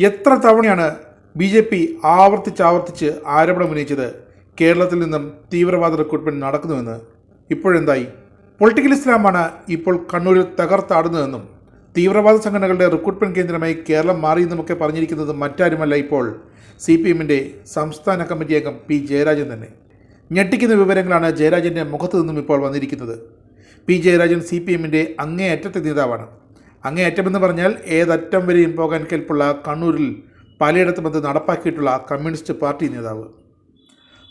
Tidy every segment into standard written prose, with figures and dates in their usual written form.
എത്ര തവണയാണ് BJP ആവർത്തിച്ച് ആരോപണം ഉന്നയിച്ചത് കേരളത്തിൽ നിന്നും തീവ്രവാദ റിക്രൂട്ട്മെന്റ് നടക്കുന്നുവെന്ന്? ഇപ്പോഴെന്തായി? പൊളിറ്റിക്കൽ ഇസ്ലാമാണ് ഇപ്പോൾ കണ്ണൂരിൽ തകർത്താടുന്നതെന്നും തീവ്രവാദ സംഘടനകളുടെ റിക്രൂട്ട്മെന്റ് കേന്ദ്രമായി കേരളം മാറിയെന്നുമൊക്കെ പറഞ്ഞിരിക്കുന്നത് മറ്റാരുമല്ല, ഇപ്പോൾ CPMന്റെ സംസ്ഥാന കമ്മിറ്റി അംഗം P. ജയരാജൻ തന്നെ. ഞെട്ടിക്കുന്ന വിവരങ്ങളാണ് ജയരാജൻ്റെ മുഖത്തു നിന്നും ഇപ്പോൾ വന്നിരിക്കുന്നത്. P. ജയരാജൻ CPMന്റെ അങ്ങേയറ്റത്തെ നേതാവാണ്. അങ്ങേയറ്റമെന്ന് പറഞ്ഞാൽ ഏതറ്റം വരെയും പോകാൻ കെൽപ്പുള്ള കണ്ണൂരിൽ പലയിടത്തും അത് നടപ്പാക്കിയിട്ടുള്ള കമ്മ്യൂണിസ്റ്റ് പാർട്ടി നേതാവ്.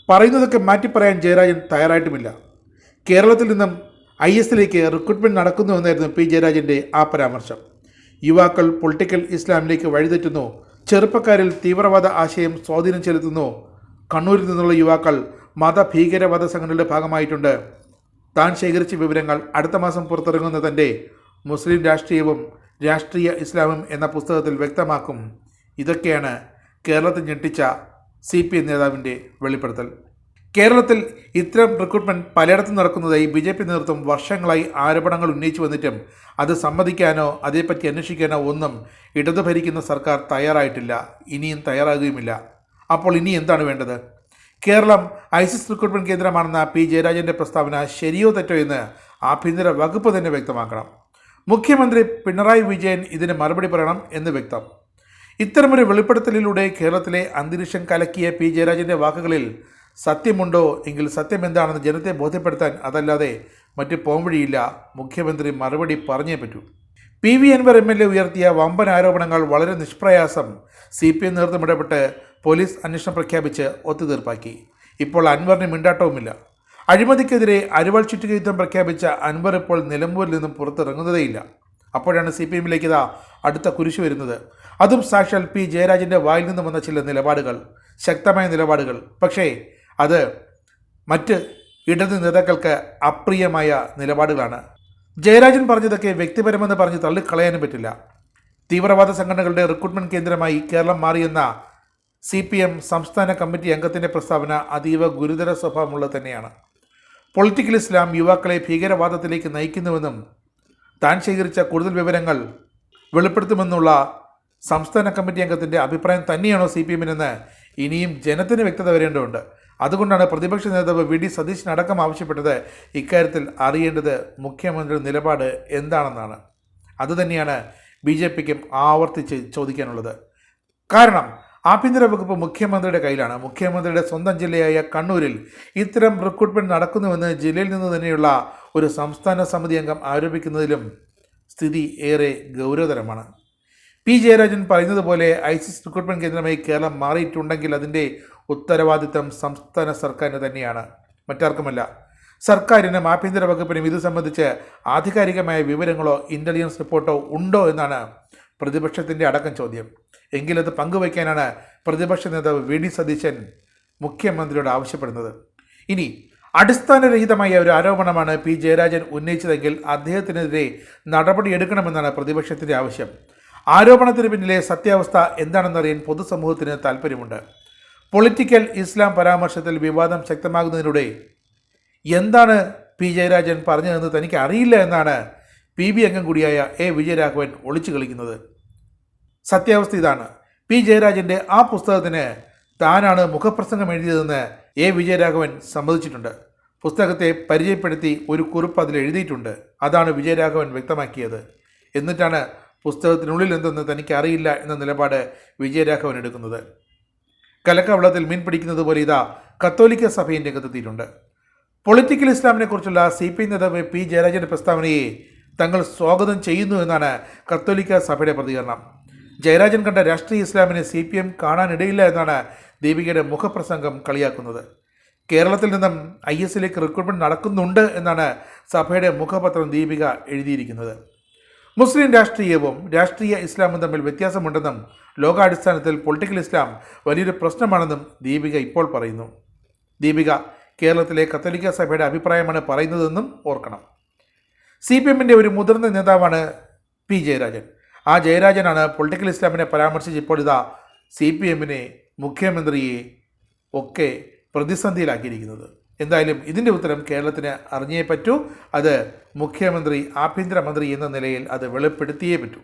പറയുന്നതൊക്കെ മാറ്റിപ്പറയാൻ ജയരാജൻ തയ്യാറായിട്ടുമില്ല. കേരളത്തിൽ നിന്നും ISലേക്ക് റിക്രൂട്ട്മെൻറ്റ് നടക്കുന്നുവെന്നായിരുന്നു P. ജയരാജൻ്റെ ആ പരാമർശം. യുവാക്കൾ പൊളിറ്റിക്കൽ ഇസ്ലാമിലേക്ക് വഴിതെറ്റുന്നു, ചെറുപ്പക്കാരിൽ തീവ്രവാദ ആശയം സ്വാധീനം ചെലുത്തുന്നു, കണ്ണൂരിൽ നിന്നുള്ള യുവാക്കൾ മതഭീകരവാദ സംഘടനയുടെ ഭാഗമായിട്ടുണ്ട്. താൻ ശേഖരിച്ച വിവരങ്ങൾ അടുത്ത മാസം പുറത്തിറങ്ങുന്ന തൻ്റെ മുസ്ലിം രാഷ്ട്രീയവും രാഷ്ട്രീയ ഇസ്ലാമും എന്ന പുസ്തകത്തിൽ വ്യക്തമാക്കും. ഇതൊക്കെയാണ് കേരളത്തിൽ ഞെട്ടിച്ച CPM നേതാവിൻ്റെ വെളിപ്പെടുത്തൽ. കേരളത്തിൽ ഇത്തരം റിക്രൂട്ട്മെൻറ്റ് പലയിടത്തും നടക്കുന്നതായി BJP നേതൃത്വം വർഷങ്ങളായി ആരോപണങ്ങൾ ഉന്നയിച്ചു വന്നിട്ടും അത് സമ്മതിക്കാനോ അതേപ്പറ്റി അന്വേഷിക്കാനോ ഒന്നും ഇടതു ഭരിക്കുന്ന സർക്കാർ തയ്യാറായിട്ടില്ല, ഇനിയും തയ്യാറാകുകയുമില്ല. അപ്പോൾ ഇനി എന്താണ് വേണ്ടത്? കേരളം ISIS റിക്രൂട്ട്മെൻറ്റ് കേന്ദ്രമാണെന്ന P. ജയരാജൻ്റെ പ്രസ്താവന ശരിയോ തെറ്റോ എന്ന് ആഭ്യന്തര വകുപ്പ് തന്നെ വ്യക്തമാക്കണം. മുഖ്യമന്ത്രി പിണറായി വിജയൻ ഇതിന് മറുപടി പറയണം എന്ന് വ്യക്തം. ഇത്തരമൊരു വെളിപ്പെടുത്തലിലൂടെ കേരളത്തിലെ അന്തരീക്ഷം കലക്കിയ P. ജയരാജൻ്റെ വാക്കുകളിൽ സത്യമുണ്ടോ എങ്കിൽ സത്യം എന്താണെന്ന് ജനത്തെ ബോധ്യപ്പെടുത്താൻ അതല്ലാതെ മറ്റ് പോംവഴിയില്ല. മുഖ്യമന്ത്രി മറുപടി പറഞ്ഞേ പറ്റൂ. PV അൻവർ MLA ഉയർത്തിയ വമ്പൻ ആരോപണങ്ങൾ വളരെ നിഷ്പ്രയാസം CPM നേതൃത്വം ഇടപെട്ട് പോലീസ് അന്വേഷണം പ്രഖ്യാപിച്ച് ഒത്തുതീർപ്പാക്കി. ഇപ്പോൾ അൻവറിന് മിണ്ടാട്ടവുമില്ല. അഴിമതിക്കെതിരെ അരിവാൾ ചുറ്റുക യുദ്ധം പ്രഖ്യാപിച്ച അൻവർ ഇപ്പോൾ നിലമ്പൂരിൽ നിന്നും പുറത്തിറങ്ങുന്നതേയില്ല. അപ്പോഴാണ് CPMലേക്ക് അടുത്ത കുരിശ് വരുന്നത്. അതും സാക്ഷാൽ P. ജയരാജൻ്റെ വായിൽ നിന്നും വന്ന ചില നിലപാടുകൾ, ശക്തമായ നിലപാടുകൾ. പക്ഷേ അത് മറ്റ് ഇടത് നേതാക്കൾക്ക് അപ്രിയമായ നിലപാടുകളാണ്. ജയരാജൻ പറഞ്ഞതൊക്കെ വ്യക്തിപരമെന്ന് പറഞ്ഞ് തള്ളിക്കളയാനും പറ്റില്ല. തീവ്രവാദ സംഘടനകളുടെ റിക്രൂട്ട്മെൻറ്റ് കേന്ദ്രമായി കേരളം മാറിയെന്ന CPM സംസ്ഥാന കമ്മിറ്റി അംഗത്തിൻ്റെ പ്രസ്താവന അതീവ ഗുരുതര സ്വഭാവമുള്ളത് തന്നെയാണ്. പൊളിറ്റിക്കൽ ഇസ്ലാം യുവാക്കളെ ഭീകരവാദത്തിലേക്ക് നയിക്കുന്നുവെന്നും താൻ ശേഖരിച്ച കൂടുതൽ വിവരങ്ങൾ വെളിപ്പെടുത്തുമെന്നുള്ള സംസ്ഥാന കമ്മിറ്റി അംഗത്തിൻ്റെ അഭിപ്രായം തന്നെയാണോ CPMനെന്ന് ഇനിയും ജനത്തിന് വ്യക്തത വരേണ്ടതുണ്ട്. അതുകൊണ്ടാണ് പ്രതിപക്ഷ നേതാവ് VD സതീശൻ അടക്കം ആവശ്യപ്പെട്ടത് ഇക്കാര്യത്തിൽ അറിയേണ്ടത് മുഖ്യമന്ത്രിയുടെ നിലപാട് എന്താണെന്നാണ്. അതുതന്നെയാണ് BJPക്കും ആവർത്തിച്ച് ചോദിക്കാനുള്ളത്. കാരണം ആഭ്യന്തര വകുപ്പ് മുഖ്യമന്ത്രിയുടെ കയ്യിലാണ്. മുഖ്യമന്ത്രിയുടെ സ്വന്തം ജില്ലയായ കണ്ണൂരിൽ ഇത്തരം റിക്രൂട്ട്മെൻറ്റ് നടക്കുന്നുവെന്ന് ജില്ലയിൽ നിന്ന് തന്നെയുള്ള ഒരു സംസ്ഥാന സമിതി അംഗം ആരോപിക്കുന്നതിലും സ്ഥിതി ഏറെ ഗൗരവതരമാണ്. P. ജയരാജൻ പറയുന്നത് പോലെ ISIS റിക്രൂട്ട്മെൻറ്റ് കേന്ദ്രമായി കേരളം മാറിയിട്ടുണ്ടെങ്കിൽ അതിൻ്റെ ഉത്തരവാദിത്തം സംസ്ഥാന സർക്കാരിന് തന്നെയാണ്, മറ്റാർക്കുമല്ല. സർക്കാരിനും ആഭ്യന്തര വകുപ്പിനും ഇത് സംബന്ധിച്ച് ആധികാരികമായ വിവരങ്ങളോ ഇൻ്റലിജൻസ് റിപ്പോർട്ടോ ഉണ്ടോ എന്നാണ് പ്രതിപക്ഷത്തിൻ്റെ അടക്കം ചോദ്യം. എങ്കിലത് പങ്കുവയ്ക്കാനാണ് പ്രതിപക്ഷ നേതാവ് VD സതീശൻ മുഖ്യമന്ത്രിയോട് ആവശ്യപ്പെടുന്നത്. ഇനി അടിസ്ഥാനരഹിതമായ ഒരു ആരോപണമാണ് P. ജയരാജൻ ഉന്നയിച്ചതെങ്കിൽ അദ്ദേഹത്തിനെതിരെ നടപടിയെടുക്കണമെന്നാണ് പ്രതിപക്ഷത്തിൻ്റെ ആവശ്യം. ആരോപണത്തിന് പിന്നിലെ സത്യാവസ്ഥ എന്താണെന്നറിയാൻ പൊതുസമൂഹത്തിന് താല്പര്യമുണ്ട്. പൊളിറ്റിക്കൽ ഇസ്ലാം പരാമർശത്തിൽ വിവാദം ശക്തമാകുന്നതിലൂടെ എന്താണ് P. ജയരാജൻ പറഞ്ഞതെന്ന് തനിക്ക് അറിയില്ല എന്നാണ് PB അംഗം കൂടിയായ A. വിജയരാഘവൻ ഒളിച്ചു കളിക്കുന്നത്. സത്യാവസ്ഥ ഇതാണ്. P. ജയരാജൻ്റെ ആ പുസ്തകത്തിന് താനാണ് മുഖപ്രസംഗം എഴുതിയതെന്ന് A. വിജയരാഘവൻ സമ്മതിച്ചിട്ടുണ്ട്. പുസ്തകത്തെ പരിചയപ്പെടുത്തി ഒരു കുറിപ്പ് അതിൽ എഴുതിയിട്ടുണ്ട്. അതാണ് വിജയരാഘവൻ വ്യക്തമാക്കിയത്. എന്നിട്ടാണ് പുസ്തകത്തിനുള്ളിൽ എന്തെന്ന് തനിക്ക് അറിയില്ല എന്ന നിലപാട് വിജയരാഘവൻ എടുക്കുന്നത്. കലക്കവെള്ളത്തിൽ മീൻ പിടിക്കുന്നത് പോലെ കത്തോലിക്ക സഭയും രംഗത്തെത്തിയിട്ടുണ്ട്. പൊളിറ്റിക്കൽ ഇസ്ലാമിനെ കുറിച്ചുള്ള CPM നേതാവ് P. ജയരാജൻ്റെ പ്രസ്താവനയെ തങ്ങൾ സ്വാഗതം ചെയ്യുന്നു എന്നാണ് കത്തോലിക്ക സഭയുടെ പ്രതികരണം. ജയരാജൻ കണ്ട രാഷ്ട്രീയ ഇസ്ലാമിനെ CPM കാണാനിടയില്ല എന്നാണ് ദീപികയുടെ മുഖപ്രസംഗം കളിയാക്കുന്നത്. കേരളത്തിൽ നിന്നും ISലേക്ക് റിക്രൂട്ട്മെൻറ്റ് നടക്കുന്നുണ്ട് എന്നാണ് സഭയുടെ മുഖപത്രം ദീപിക എഴുതിയിരിക്കുന്നത്. മുസ്ലിം രാഷ്ട്രീയവും രാഷ്ട്രീയ ഇസ്ലാമും തമ്മിൽ വ്യത്യാസമുണ്ടെന്നും ലോകാടിസ്ഥാനത്തിൽ പൊളിറ്റിക്കൽ ഇസ്ലാം വലിയൊരു പ്രശ്നമാണെന്നും ദീപിക ഇപ്പോൾ പറയുന്നു. ദീപിക കേരളത്തിലെ കത്തോലിക്ക സഭയുടെ അഭിപ്രായമാണ് പറയുന്നതെന്നും ഓർക്കണം. CPMൻ്റെ ഒരു മുതിർന്ന നേതാവാണ് P. ജയരാജൻ. ആ ജയരാജനാണ് പൊളിറ്റിക്കൽ ഇസ്ലാമിനെ പരാമർശിച്ച് ഇപ്പോൾ CPMനെ, മുഖ്യമന്ത്രിയെ ഒക്കെ പ്രതിസന്ധിയിലാക്കിയിരിക്കുന്നത്. എന്തായാലും ഇതിൻ്റെ ഉത്തരം കേരളത്തിന് അറിഞ്ഞേ പറ്റൂ. അത് മുഖ്യമന്ത്രി, ആഭ്യന്തരമന്ത്രി എന്ന നിലയിൽ അത് വെളിപ്പെടുത്തിയേ പറ്റൂ.